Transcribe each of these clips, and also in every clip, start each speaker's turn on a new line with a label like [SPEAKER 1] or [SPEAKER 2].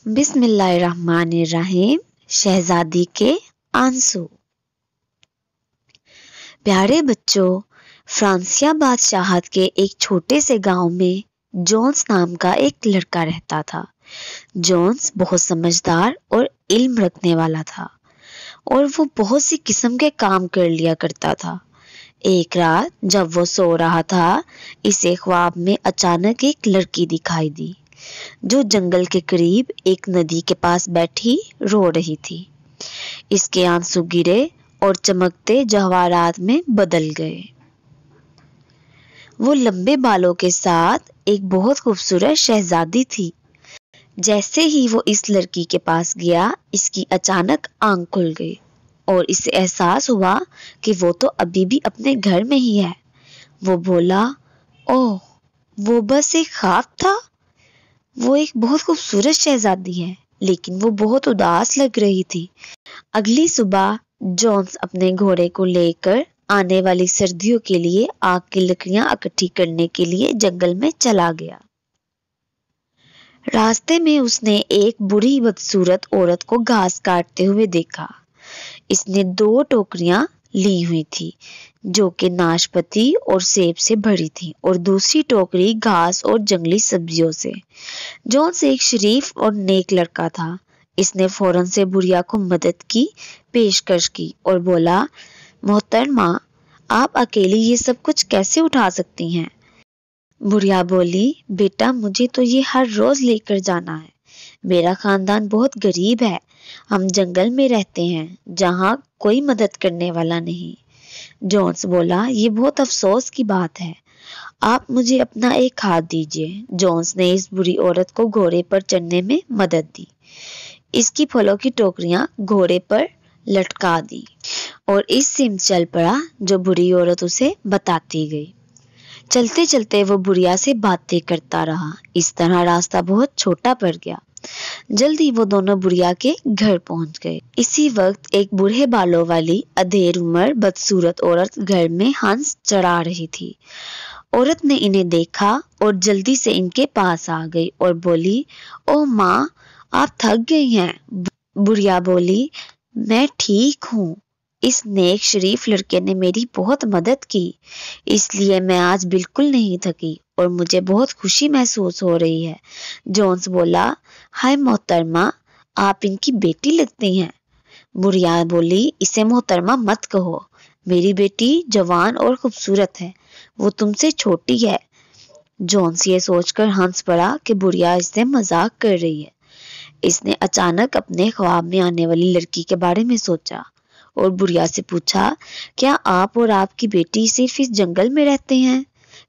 [SPEAKER 1] बिस्मिल्लाहिर्रहमानिर्रहीम। शहजादी के आंसू। प्यारे बच्चों, फ्रांसिया बादशाहत के एक छोटे से गांव में जोन्स नाम का एक लड़का रहता था। जोन्स बहुत समझदार और इल्म रखने वाला था और वो बहुत सी किस्म के काम कर लिया करता था। एक रात जब वो सो रहा था, इसे ख्वाब में अचानक एक लड़की दिखाई दी जो जंगल के करीब एक नदी के पास बैठी रो रही थी। इसके आंसू गिरे और चमकते जवाहरात में बदल गए। वो लंबे बालों के साथ एक बहुत खूबसूरत शहजादी थी। जैसे ही वो इस लड़की के पास गया, इसकी अचानक आंख खुल गई और इसे एहसास हुआ कि वो तो अभी भी अपने घर में ही है। वो बोला, ओह, वो बस एक ख्वाब था। वो एक बहुत खूबसूरत शहजादी है, लेकिन वो बहुत उदास लग रही थी। अगली सुबह जोन्स अपने घोड़े को लेकर आने वाली सर्दियों के लिए आग की लकड़ियां इकट्ठी करने के लिए जंगल में चला गया। रास्ते में उसने एक बुरी बदसूरत औरत को घास काटते हुए देखा। इसने 2 टोकरियां ली हुई थी जो कि नाशपाती और सेब से भरी थी और दूसरी टोकरी घास और जंगली सब्जियों से। जोन्स एक शरीफ और नेक लड़का था। इसने फौरन से बुढ़िया को मदद की पेशकश की और बोला, मोहतरमा, आप अकेली ये सब कुछ कैसे उठा सकती हैं? बुढ़िया बोली, बेटा, मुझे तो ये हर रोज लेकर जाना है। मेरा खानदान बहुत गरीब है। हम जंगल में रहते हैं जहाँ कोई मदद करने वाला नहीं। जोन्स बोला, ये बहुत अफसोस की बात है। आप मुझे अपना एक हाथ दीजिए। जोन्स ने इस बुरी औरत को घोड़े पर चढ़ने में मदद दी। इसकी फलों की टोकरियां घोड़े पर लटका दी और इस सिम चल पड़ा जो बुरी औरत उसे बताती गई। चलते चलते वो बुढ़िया से बातें करता रहा। इस तरह रास्ता बहुत छोटा पड़ गया। जल्दी वो दोनों बुढ़िया के घर पहुंच गए। इसी वक्त एक बूढ़े बालों वाली अधेड़ उम्र बदसूरत औरत घर में हंस चढ़ा रही थी। औरत ने इन्हें देखा और जल्दी से इनके पास आ गई और बोली, ओ माँ, आप थक गई हैं। बुढ़िया बोली, मैं ठीक हूँ। इस नेक शरीफ लड़के ने मेरी बहुत मदद की, इसलिए मैं आज बिल्कुल नहीं थकी और मुझे बहुत खुशी महसूस हो रही है। जोन्स बोला, हाय मोहतरमा, आप इनकी बेटी लगती हैं। बुढ़िया बोली, इसे मोहतरमा मत कहो। मेरी बेटी जवान और खूबसूरत है। वो तुमसे छोटी है। जोन्स ये सोचकर हंस पड़ा कि बुढ़िया इससे मजाक कर रही है। इसने अचानक अपने ख्वाब में आने वाली लड़की के बारे में सोचा और बुढ़िया से पूछा, क्या आप और आपकी बेटी सिर्फ इस जंगल में रहते हैं?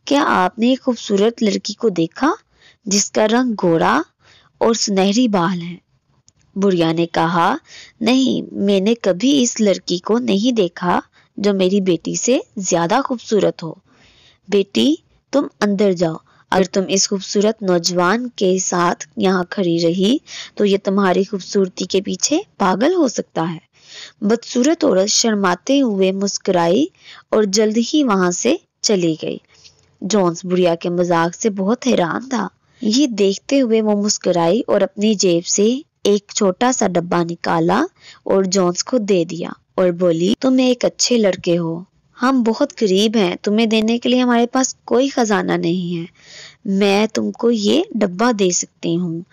[SPEAKER 1] क्या आपने एक खूबसूरत लड़की को देखा जिसका रंग गोरा और सुनहरी बाल है? बुढ़िया ने कहा, नहीं, मैंने कभी इस लड़की को नहीं देखा जो मेरी बेटी से ज्यादा खूबसूरत हो। बेटी, तुम अंदर जाओ। अगर तुम इस खूबसूरत नौजवान के साथ यहाँ खड़ी रही तो ये तुम्हारी खूबसूरती के पीछे पागल हो सकता है। बदसूरत औरत शर्माते हुए मुस्कुराई और जल्द ही वहां से चली गई। जोन्स बुढ़िया के मजाक से बहुत हैरान था। ये देखते हुए वो मुस्कुराई और अपनी जेब से एक छोटा सा डब्बा निकाला और जोन्स को दे दिया और बोली, तुम एक अच्छे लड़के हो। हम बहुत गरीब हैं। तुम्हें देने के लिए हमारे पास कोई खजाना नहीं है। मैं तुमको ये डब्बा दे सकती हूँ।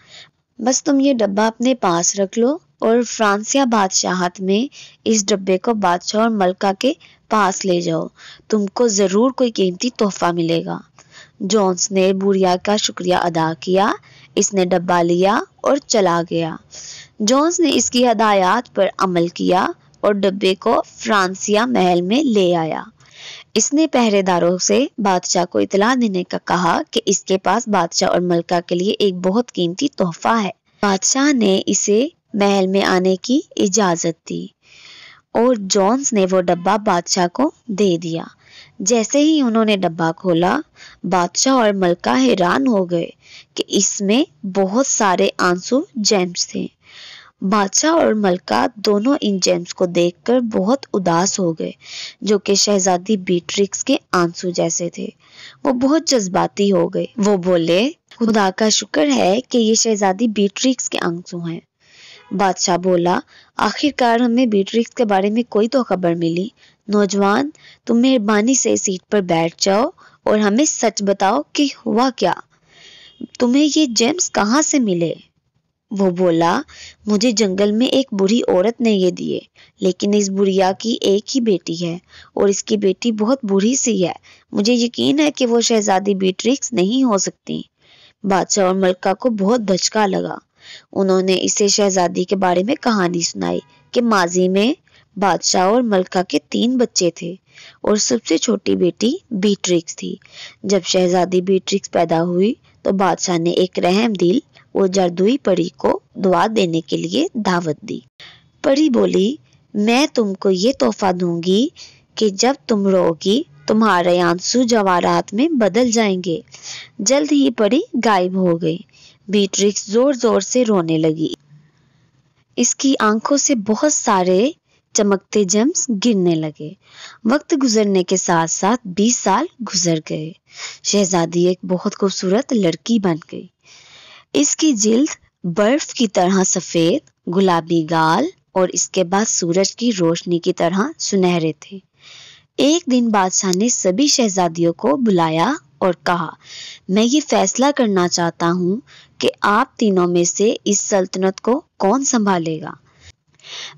[SPEAKER 1] बस तुम ये डब्बा अपने पास रख लो और फ्रांसिया बादशाहत में इस डब्बे को बादशाह और मलका के पास ले जाओ। तुमको जरूर कोई कीमती तोहफा मिलेगा। जोन्स ने बुढ़िया का शुक्रिया अदा किया। इसने डब्बा लिया और चला गया। जोन्स ने इसकी हदायत पर अमल किया और डब्बे को फ्रांसिया महल में ले आया। इसने पहरेदारों से बादशाह को इतला देने का कहा कि इसके पास बादशाह और मलका के लिए एक बहुत कीमती तोहफा है। बादशाह ने इसे महल में आने की इजाजत दी और जोन्स ने वो डब्बा बादशाह को दे दिया। जैसे ही उन्होंने डब्बा खोला, बादशाह और मलका हैरान हो गए कि इसमें बहुत आंसू आंसू जेम्स थे। बादशाह और मलका दोनों इन जेम्स को देखकर बहुत उदास हो गए, जो कि शहजादी बीट्रिक्स के आंसू जैसे थे। वो बहुत जज्बाती हो गए। वो बोले, खुदा का शुक्र है कि ये शहजादी बीट्रिक्स के आंसू हैं। बादशाह बोला, आखिरकार हमें बीट्रिक्स के बारे में कोई तो खबर मिली। नौजवान, तुम मेहरबानी से सीट पर बैठ जाओ और हमें सच बताओ कि हुआ क्या। तुम्हें ये जेम्स कहाँ से मिले? वो बोला, मुझे जंगल में एक बुरी औरत ने ये दिए, लेकिन इस बुढ़िया की एक ही बेटी है और इसकी बेटी बहुत बुरी सी है। मुझे यकीन है कि वो शहजादी बीट्रिक्स नहीं हो सकती। बादशाह और मलका को बहुत धचका लगा। उन्होंने इसे शहजादी के बारे में कहानी सुनाई कि माजी में बादशाह और मलका के 3 बच्चे थे और सबसे छोटी बेटी बीट्रिक्स थी। जब शहजादी बीट्रिक्स पैदा हुई तो बादशाह ने एक रहमदिल और जादुई परी को दुआ देने के लिए दावत दी। परी बोली, मैं तुमको ये तोहफा दूंगी कि जब तुम रोगी तुम्हारे आंसू जवाहरात में बदल जाएंगे। जल्द ही परी गायब हो गई। बीट्रिक्स जोर जोर से रोने लगी। इसकी आंखों से बहुत सारे चमकते जेम्स गिरने लगे। वक्त गुजरने के साथ साथ 20 साल गुजर गए। शहजादी एक बहुत खूबसूरत लड़की बन गई। इसकी जिल्द बर्फ की तरह सफेद, गुलाबी गाल और इसके बाद सूरज की रोशनी की तरह सुनहरे थे। एक दिन बादशाह ने सभी शहजादियों को बुलाया और कहा, मैं ये फैसला करना चाहता हूँ कि आप तीनों में से इस सल्तनत को कौन संभालेगा।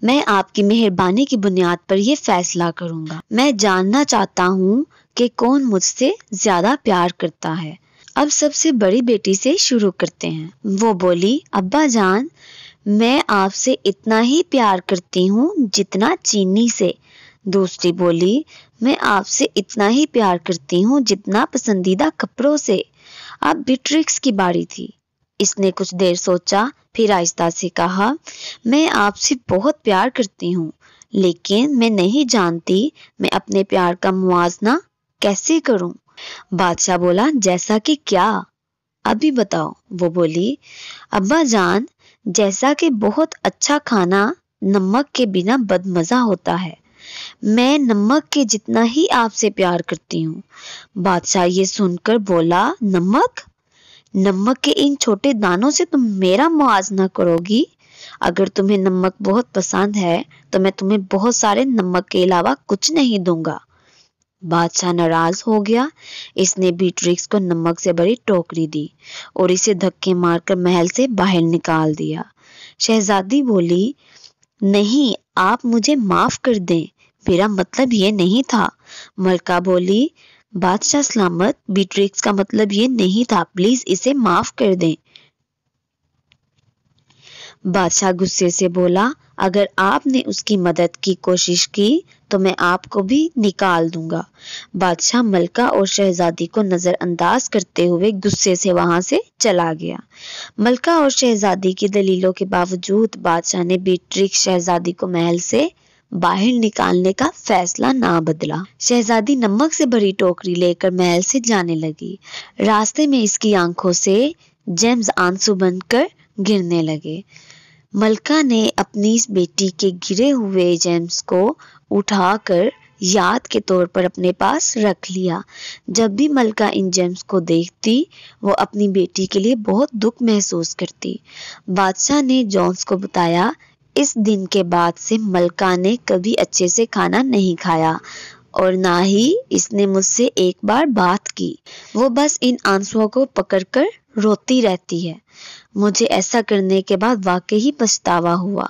[SPEAKER 1] मैं आपकी मेहरबानी की बुनियाद पर यह फैसला करूंगा। मैं जानना चाहता हूँ कि कौन मुझसे ज्यादा प्यार करता है। अब सबसे बड़ी बेटी से शुरू करते हैं। वो बोली, अब्बा जान, मैं आपसे इतना ही प्यार करती हूँ जितना चीनी से। दूसरी बोली, मैं आपसे इतना ही प्यार करती हूँ जितना पसंदीदा कपड़ों से। अब बीट्रिक्स की बारी थी। इसने कुछ देर सोचा, फिर आहिस्ता से कहा, मैं आपसे बहुत प्यार करती हूँ, लेकिन मैं नहीं जानती मैं अपने प्यार का मुआवजा कैसे करूं। बादशाह बोला, जैसा कि क्या? अभी बताओ। वो बोली, अब्बा जान, जैसा कि बहुत अच्छा खाना नमक के बिना बदमजा होता है। मैं नमक के जितना ही आपसे प्यार करती हूँ। बादशाह ये सुनकर बोला, नमक? नमक के इन छोटे दानों से तुम मेरा मुआवजा करोगी? अगर तुम्हें नमक बहुत पसंद है तो मैं तुम्हें बहुत सारे नमक के अलावा कुछ नहीं दूंगा। बादशाह नाराज हो गया। इसने बीट्रिक्स को नमक से भरी टोकरी दी और इसे धक्के मारकर महल से बाहर निकाल दिया। शहजादी बोली, नहीं, आप मुझे माफ कर दें, मेरा मतलब ये नहीं था। मलका बोली, बादशाह सलामत, बीट्रिक्स का मतलब ये नहीं था, प्लीज इसे माफ कर दें। बादशाह गुस्से से बोला, अगर आपने उसकी मदद की कोशिश की तो मैं आपको भी निकाल दूंगा। बादशाह मलका और शहजादी को नजरअंदाज करते हुए गुस्से से वहां से चला गया। मलका और शहजादी की दलीलों के बावजूद बादशाह ने बीट्रिक्स शहजादी को महल से बाहर निकालने का फैसला ना बदला। शहजादी नमक से भरी टोकरी लेकर महल से जाने लगी। रास्ते में इसकी आंखों से जेम्स आंसू बनकर गिरने लगे। मलका ने अपनी इस बेटी के गिरे हुए जेम्स को उठाकर याद के तौर पर अपने पास रख लिया। जब भी मलका इन जेम्स को देखती वो अपनी बेटी के लिए बहुत दुख महसूस करती। बादशाह ने जॉन्स को बताया, इस दिन के बाद से मलका ने कभी अच्छे से खाना नहीं खाया और ना ही इसने मुझसे एक बार बात की। वो बस इन आंसुओं को पकड़कर रोती रहती है। मुझे ऐसा करने के बाद वाकई ही पछतावा हुआ,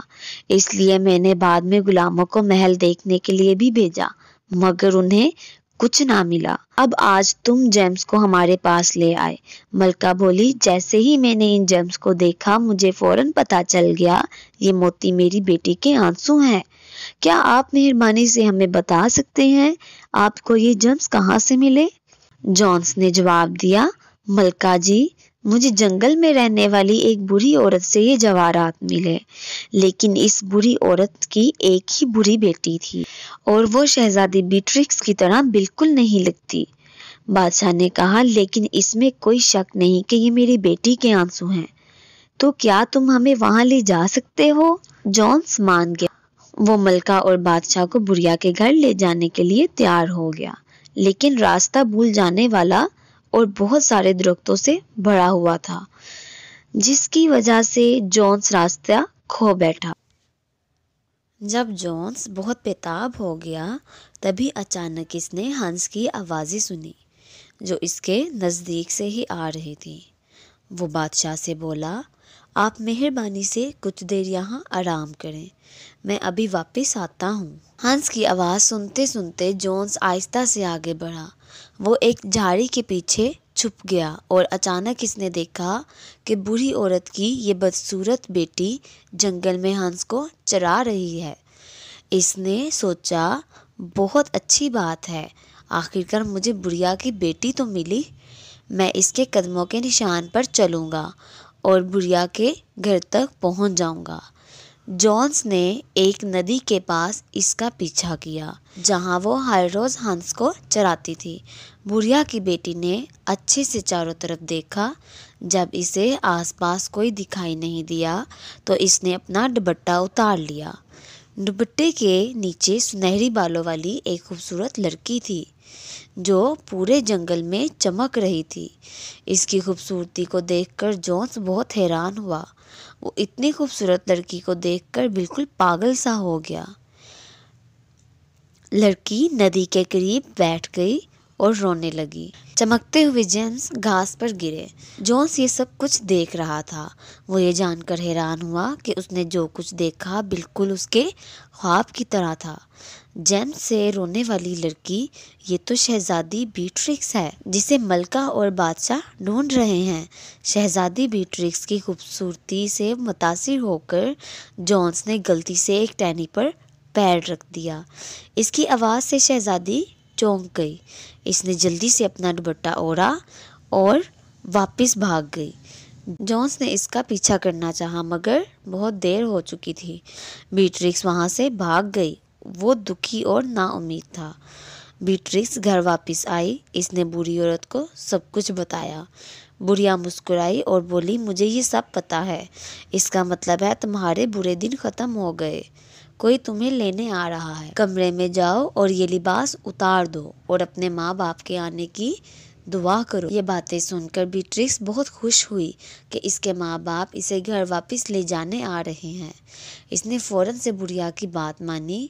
[SPEAKER 1] इसलिए मैंने बाद में गुलामों को महल देखने के लिए भी भेजा, मगर उन्हें कुछ ना मिला। अब आज तुम जेम्स को हमारे पास ले आए। मलका बोली, जैसे ही मैंने इन जेम्स को देखा मुझे फौरन पता चल गया ये मोती मेरी बेटी के आंसू हैं। क्या आप मेहरबानी से हमें बता सकते हैं आपको ये जेम्स कहाँ से मिले? जॉन्स ने जवाब दिया, मलका जी, मुझे जंगल में रहने वाली एक बुरी औरत से ये जवाहरात मिले, लेकिन इस बुरी औरत की एक ही बुरी बेटी थी और वो शहजादी बीट्रिक्स की तरह बिल्कुल नहीं लगती। बादशाह ने कहा, लेकिन इसमें कोई शक नहीं कि ये मेरी बेटी के आंसू हैं। तो क्या तुम हमें वहां ले जा सकते हो? जॉन्स मान गया। वो मलका और बादशाह को बुढ़िया के घर ले जाने के लिए तैयार हो गया, लेकिन रास्ता भूल जाने वाला और बहुत सारे दरख्तों से भरा हुआ था, जिसकी वजह से जोन्स रास्ता खो बैठा। जब जोन्स बहुत बेताब हो गया, तभी अचानक इसने हंस की आवाज़ें सुनी जो इसके नज़दीक से ही आ रही थी। वो बादशाह से बोला, आप मेहरबानी से कुछ देर यहाँ आराम करें, मैं अभी वापस आता हूँ। हंस की आवाज़ सुनते सुनते जोन्स आहिस्ता से आगे बढ़ा। वो एक झाड़ी के पीछे छुप गया और अचानक इसने देखा कि बूढ़ी औरत की ये बदसूरत बेटी जंगल में हंस को चरा रही है। इसने सोचा, बहुत अच्छी बात है, आखिरकार मुझे बुढ़िया की बेटी तो मिली। मैं इसके कदमों के निशान पर चलूँगा और बुढ़िया के घर तक पहुँच जाऊँगा। जोन्स ने एक नदी के पास इसका पीछा किया, जहाँ वो हर रोज़ हंस को चराती थी। बुढ़िया की बेटी ने अच्छे से चारों तरफ देखा। जब इसे आसपास कोई दिखाई नहीं दिया तो इसने अपना दुपट्टा उतार लिया। दुपट्टे के नीचे सुनहरी बालों वाली एक खूबसूरत लड़की थी जो पूरे जंगल में चमक रही थी। इसकी खूबसूरती को देखकर जोन्स बहुत हैरान हुआ। वो इतनी खूबसूरत लड़की को देखकर बिल्कुल पागल सा हो गया। लड़की नदी के करीब बैठ गई और रोने लगी। चमकते हुए जेम्स घास पर गिरे। जोन्स ये सब कुछ देख रहा था। वो ये जानकर हैरान हुआ कि उसने जो कुछ देखा बिल्कुल उसके ख्वाब की तरह था। जेम्स से रोने वाली लड़की, ये तो शहजादी बीट्रिक्स है, जिसे मलका और बादशाह ढूंढ रहे हैं। शहजादी बीट्रिक्स की खूबसूरती से मुतासिर होकर जोन्स ने गलती से एक टहनी पर पैर रख दिया। इसकी आवाज़ से शहजादी चौंक गई। इसने जल्दी से अपना दुपट्टा ओढ़ा और वापस भाग गई। जोन्स ने इसका पीछा करना चाहा, मगर बहुत देर हो चुकी थी। बीट्रिक्स वहाँ से भाग गई। वो दुखी और नाउम्मीद था। बीट्रिक्स घर वापस आई। इसने बूढ़ी औरत को सब कुछ बताया। बुढ़िया मुस्कुराई और बोली, मुझे ये सब पता है। इसका मतलब है तुम्हारे बुरे दिन ख़त्म हो गए। कोई तुम्हें लेने आ रहा है। कमरे में जाओ और ये लिबास उतार दो और अपने माँ बाप के आने की दुआ करो। ये बातें सुनकर बीट्रिक्स बहुत खुश हुई कि इसके माँ बाप इसे घर वापस ले जाने आ रहे हैं। इसने फ़ौरन से बुढ़िया की बात मानी।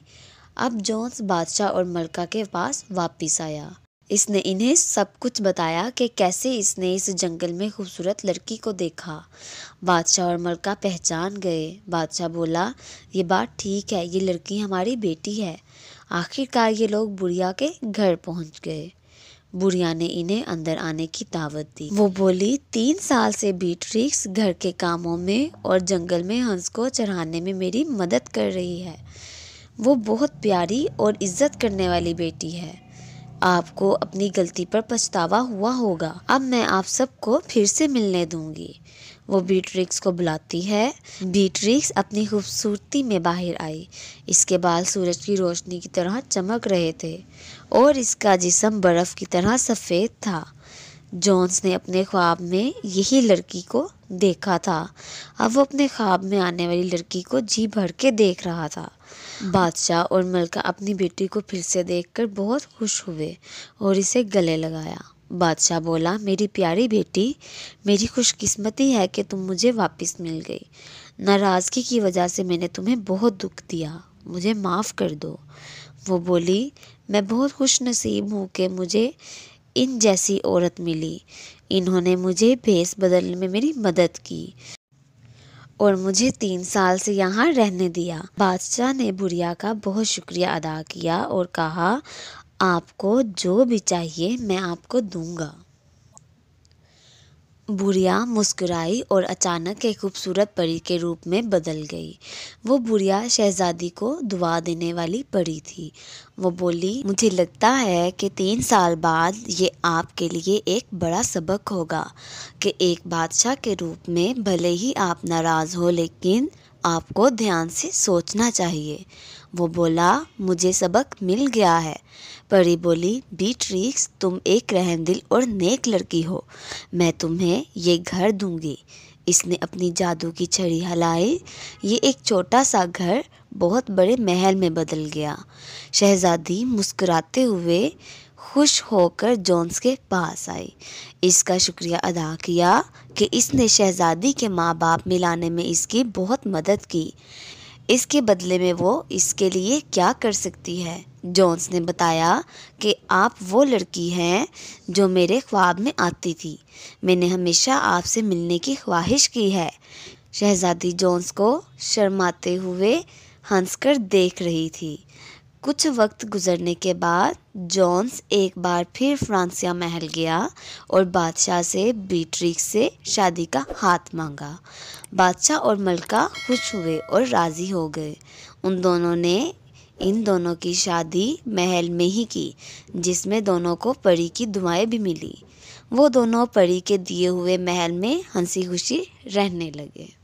[SPEAKER 1] अब जोन्स बादशाह और मलका के पास वापस आया। इसने इन्हें सब कुछ बताया कि कैसे इसने इस जंगल में खूबसूरत लड़की को देखा। बादशाह और मलका पहचान गए। बादशाह बोला, ये बात ठीक है, ये लड़की हमारी बेटी है। आखिरकार ये लोग बुढ़िया के घर पहुंच गए। बुढ़िया ने इन्हें अंदर आने की दावत दी। वो बोली, 3 साल से बीट्रिक्स घर के कामों में और जंगल में हंस को चराने में मेरी मदद कर रही है। वो बहुत प्यारी और इज्जत करने वाली बेटी है। आपको अपनी गलती पर पछतावा हुआ होगा। अब मैं आप सबको फिर से मिलने दूंगी। वो बीट्रिक्स को बुलाती है। बीट्रिक्स अपनी खूबसूरती में बाहर आई। इसके बाल सूरज की रोशनी की तरह चमक रहे थे और इसका जिस्म बर्फ की तरह सफ़ेद था। जोन्स ने अपने ख्वाब में यही लड़की को देखा था। अब वो अपने ख्वाब में आने वाली लड़की को जी भर के देख रहा था। बादशाह और मलका अपनी बेटी को फिर से देखकर बहुत खुश हुए और इसे गले लगाया। बादशाह बोला, मेरी प्यारी बेटी, मेरी खुशकिस्मती है कि तुम मुझे वापस मिल गई। नाराज़गी की वजह से मैंने तुम्हें बहुत दुख दिया, मुझे माफ़ कर दो। वो बोली, मैं बहुत खुश नसीब हूँ कि मुझे इन जैसी औरत मिली। इन्होंने मुझे भेस बदलने में मेरी मदद की और मुझे 3 साल से यहाँ रहने दिया। बादशाह ने बुढ़िया का बहुत शुक्रिया अदा किया और कहा, आपको जो भी चाहिए मैं आपको दूंगा। बुढ़िया मुस्कुराई और अचानक एक खूबसूरत परी के रूप में बदल गई। वो बुढ़िया शहजादी को दुआ देने वाली परी थी। वो बोली, मुझे लगता है कि 3 साल बाद ये आपके लिए एक बड़ा सबक होगा कि एक बादशाह के रूप में भले ही आप नाराज़ हो, लेकिन आपको ध्यान से सोचना चाहिए। वो बोला, मुझे सबक मिल गया है। परी बोली, बीट्रिक्स, तुम एक रहमदिल और नेक लड़की हो। मैं तुम्हें ये घर दूंगी। इसने अपनी जादू की छड़ी हिलाई। ये एक छोटा सा घर बहुत बड़े महल में बदल गया। शहजादी मुस्कुराते हुए خوش ہو کر جونس کے پاس آئی، اس کا شکریہ ادا کیا کہ اس نے شہزادی کے ماں باپ ملانے میں اس کی بہت مدد کی، اس کے بدلے میں وہ اس کے لیے کیا کر سکتی ہے۔ جونس نے بتایا کہ آپ وہ لڑکی ہیں جو میرے خواب میں آتی تھی، میں نے ہمیشہ آپ سے ملنے کی خواہش کی ہے۔ شہزادی جونس کو شرماتے ہوئے ہنس کر دیکھ رہی تھی۔ کچھ وقت گزرنے کے بعد جونس ایک بار پھر فرانسیا محل گیا اور بادشاہ سے بیٹریکس سے شادی کا ہاتھ مانگا۔ بادشاہ اور ملکہ خوش ہوئے اور راضی ہو گئے۔ ان دونوں کی شادی محل میں ہی کی، جس میں دونوں کو پری کی دعائیں بھی ملی۔ وہ دونوں پری کے دیے ہوئے محل میں ہنسی خوشی رہنے لگے۔